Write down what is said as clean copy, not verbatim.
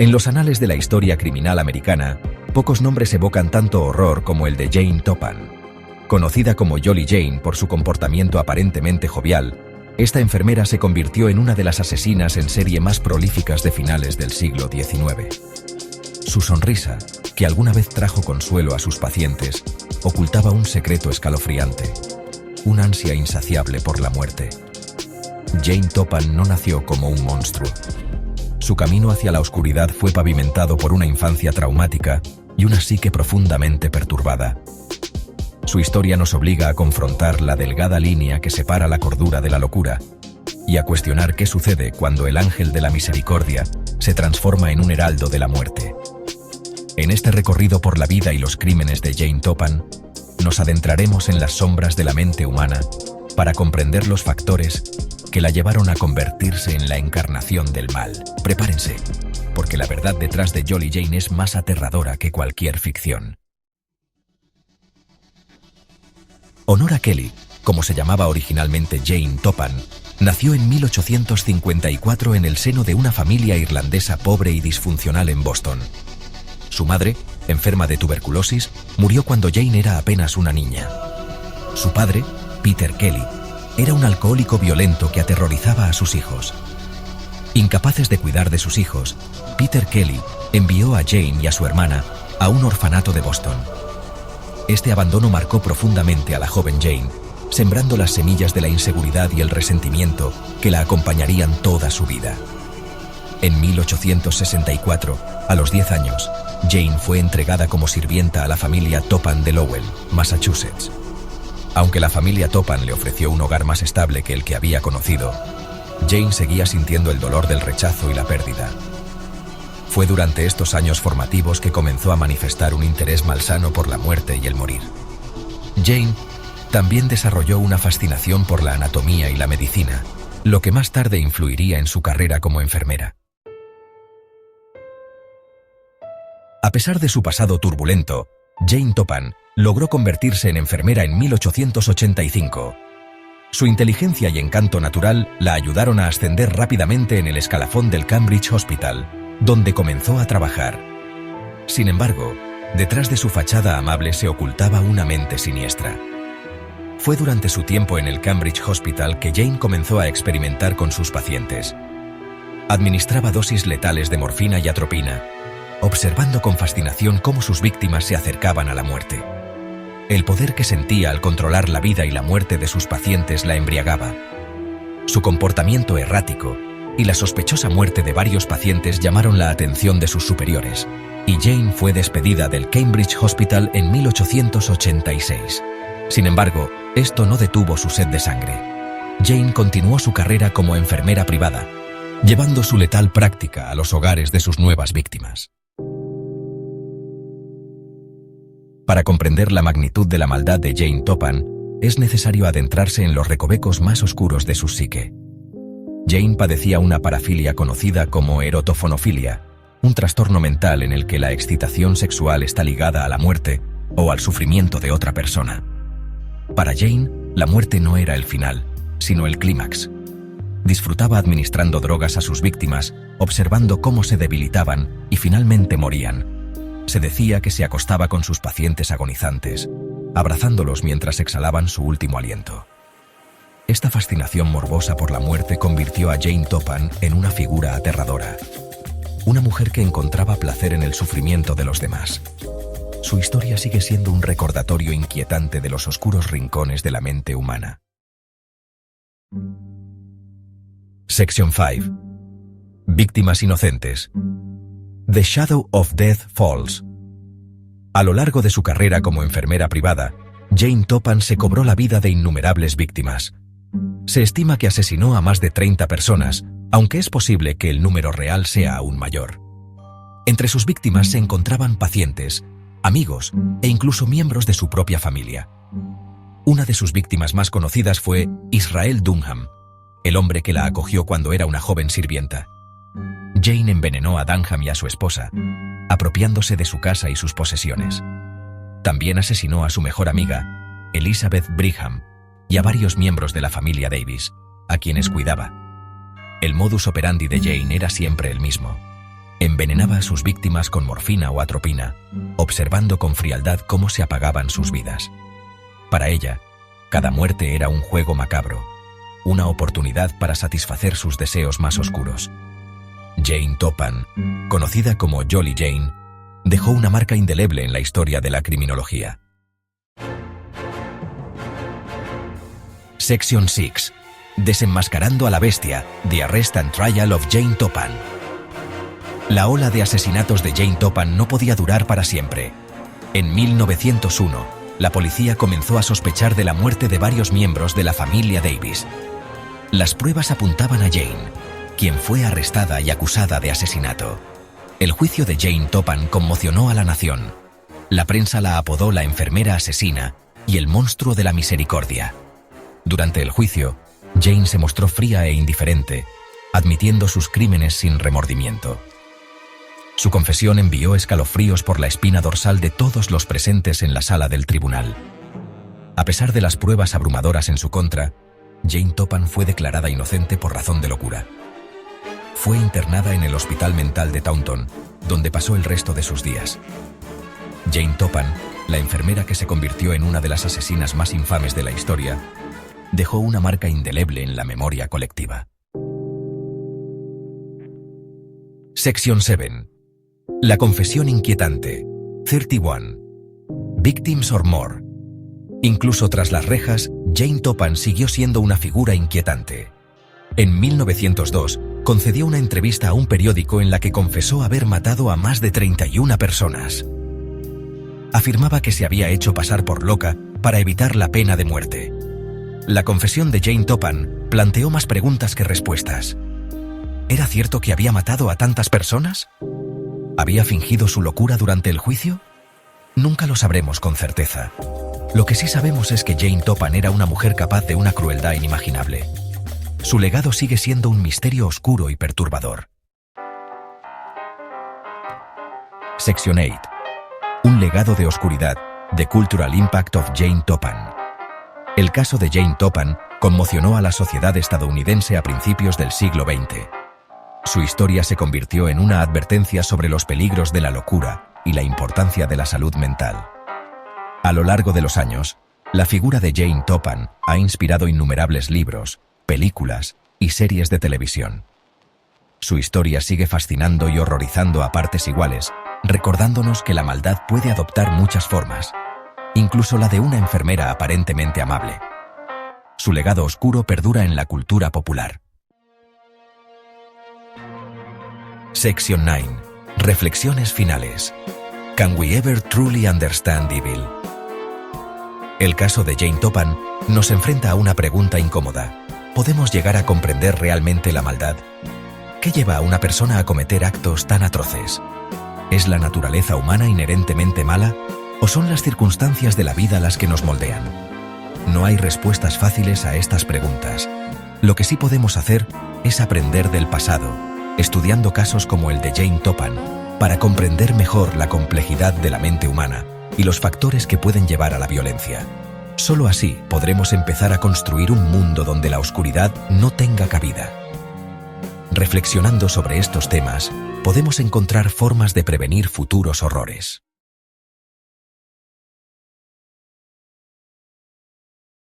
En los anales de la historia criminal americana, pocos nombres evocan tanto horror como el de Jane Toppan. Conocida como Jolly Jane por su comportamiento aparentemente jovial, esta enfermera se convirtió en una de las asesinas en serie más prolíficas de finales del siglo XIX. Su sonrisa, que alguna vez trajo consuelo a sus pacientes, ocultaba un secreto escalofriante, una ansia insaciable por la muerte. Jane Toppan no nació como un monstruo. Su camino hacia la oscuridad fue pavimentado por una infancia traumática y una psique profundamente perturbada. Su historia nos obliga a confrontar la delgada línea que separa la cordura de la locura y a cuestionar qué sucede cuando el ángel de la misericordia se transforma en un heraldo de la muerte. En este recorrido por la vida y los crímenes de Jane Toppan, nos adentraremos en las sombras de la mente humana para comprender los factores que la llevaron a convertirse en la encarnación del mal. Prepárense, porque la verdad detrás de Jolly Jane es más aterradora que cualquier ficción. Honora Kelly, como se llamaba originalmente Jane Toppan, nació en 1854 en el seno de una familia irlandesa pobre y disfuncional en Boston. Su madre, enferma de tuberculosis, murió cuando Jane era apenas una niña. Su padre, Peter Kelly, era un alcohólico violento que aterrorizaba a sus hijos. Incapaces de cuidar de sus hijos, Peter Kelly envió a Jane y a su hermana a un orfanato de Boston. Este abandono marcó profundamente a la joven Jane, sembrando las semillas de la inseguridad y el resentimiento que la acompañarían toda su vida. En 1864, a los 10 años, Jane fue entregada como sirvienta a la familia Toppan de Lowell, Massachusetts. Aunque la familia Toppan le ofreció un hogar más estable que el que había conocido, Jane seguía sintiendo el dolor del rechazo y la pérdida. Fue durante estos años formativos que comenzó a manifestar un interés malsano por la muerte y el morir. Jane también desarrolló una fascinación por la anatomía y la medicina, lo que más tarde influiría en su carrera como enfermera. A pesar de su pasado turbulento, Jane Toppan logró convertirse en enfermera en 1885. Su inteligencia y encanto natural la ayudaron a ascender rápidamente en el escalafón del Cambridge Hospital, donde comenzó a trabajar. Sin embargo, detrás de su fachada amable se ocultaba una mente siniestra. Fue durante su tiempo en el Cambridge Hospital que Jane comenzó a experimentar con sus pacientes. Administraba dosis letales de morfina y atropina, observando con fascinación cómo sus víctimas se acercaban a la muerte. El poder que sentía al controlar la vida y la muerte de sus pacientes la embriagaba. Su comportamiento errático y la sospechosa muerte de varios pacientes llamaron la atención de sus superiores, y Jane fue despedida del Cambridge Hospital en 1886. Sin embargo, esto no detuvo su sed de sangre. Jane continuó su carrera como enfermera privada, llevando su letal práctica a los hogares de sus nuevas víctimas. Para comprender la magnitud de la maldad de Jane Toppan, es necesario adentrarse en los recovecos más oscuros de su psique. Jane padecía una parafilia conocida como erotofonofilia, un trastorno mental en el que la excitación sexual está ligada a la muerte o al sufrimiento de otra persona. Para Jane, la muerte no era el final, sino el clímax. Disfrutaba administrando drogas a sus víctimas, observando cómo se debilitaban y finalmente morían. Se decía que se acostaba con sus pacientes agonizantes, abrazándolos mientras exhalaban su último aliento. Esta fascinación morbosa por la muerte convirtió a Jane Toppan en una figura aterradora. Una mujer que encontraba placer en el sufrimiento de los demás. Su historia sigue siendo un recordatorio inquietante de los oscuros rincones de la mente humana. Sección 5. Víctimas inocentes. The Shadow of Death Falls. A lo largo de su carrera como enfermera privada, Jane Toppan se cobró la vida de innumerables víctimas. Se estima que asesinó a más de 30 personas, aunque es posible que el número real sea aún mayor. Entre sus víctimas se encontraban pacientes, amigos e incluso miembros de su propia familia. Una de sus víctimas más conocidas fue Israel Dunham, el hombre que la acogió cuando era una joven sirvienta. Jane envenenó a Dunham y a su esposa, apropiándose de su casa y sus posesiones. También asesinó a su mejor amiga, Elizabeth Brigham, y a varios miembros de la familia Davis, a quienes cuidaba. El modus operandi de Jane era siempre el mismo: Envenenaba a sus víctimas con morfina o atropina, observando con frialdad cómo se apagaban sus vidas. Para ella, cada muerte era un juego macabro, una oportunidad para satisfacer sus deseos más oscuros. Jane Toppan, conocida como Jolly Jane, dejó una marca indeleble en la historia de la criminología. Sección 6. Desenmascarando a la bestia, The Arrest and Trial of Jane Toppan. La ola de asesinatos de Jane Toppan no podía durar para siempre. En 1901, la policía comenzó a sospechar de la muerte de varios miembros de la familia Davis. Las pruebas apuntaban a Jane, quien fue arrestada y acusada de asesinato. El juicio de Jane Toppan conmocionó a la nación. La prensa la apodó la enfermera asesina y el monstruo de la misericordia. Durante el juicio, Jane se mostró fría e indiferente, admitiendo sus crímenes sin remordimiento. Su confesión envió escalofríos por la espina dorsal de todos los presentes en la sala del tribunal. A pesar de las pruebas abrumadoras en su contra, Jane Toppan fue declarada inocente por razón de locura. Fue internada en el Hospital Mental de Taunton, donde pasó el resto de sus días. Jane Toppan, la enfermera que se convirtió en una de las asesinas más infames de la historia, dejó una marca indeleble en la memoria colectiva. Sección 7. La confesión inquietante. 31. Victims or More. Incluso tras las rejas, Jane Toppan siguió siendo una figura inquietante. En 1902, concedió una entrevista a un periódico en la que confesó haber matado a más de 31 personas. Afirmaba que se había hecho pasar por loca para evitar la pena de muerte. La confesión de Jane Toppan planteó más preguntas que respuestas. ¿Era cierto que había matado a tantas personas? ¿Había fingido su locura durante el juicio? Nunca lo sabremos con certeza. Lo que sí sabemos es que Jane Toppan era una mujer capaz de una crueldad inimaginable. Su legado sigue siendo un misterio oscuro y perturbador. Sección 8. Un legado de oscuridad. The Cultural Impact of Jane Toppan. El caso de Jane Toppan conmocionó a la sociedad estadounidense a principios del siglo XX. Su historia se convirtió en una advertencia sobre los peligros de la locura y la importancia de la salud mental. A lo largo de los años, la figura de Jane Toppan ha inspirado innumerables libros, películas y series de televisión. Su historia sigue fascinando y horrorizando a partes iguales, recordándonos que la maldad puede adoptar muchas formas, incluso la de una enfermera aparentemente amable. Su legado oscuro perdura en la cultura popular. Sección 9. Reflexiones finales. Can we ever truly understand evil? El caso de Jane Toppan nos enfrenta a una pregunta incómoda. ¿Podemos llegar a comprender realmente la maldad? ¿Qué lleva a una persona a cometer actos tan atroces? ¿Es la naturaleza humana inherentemente mala? ¿O son las circunstancias de la vida las que nos moldean? No hay respuestas fáciles a estas preguntas. Lo que sí podemos hacer es aprender del pasado, estudiando casos como el de Jane Toppan, para comprender mejor la complejidad de la mente humana y los factores que pueden llevar a la violencia. Solo así podremos empezar a construir un mundo donde la oscuridad no tenga cabida. Reflexionando sobre estos temas, podemos encontrar formas de prevenir futuros horrores.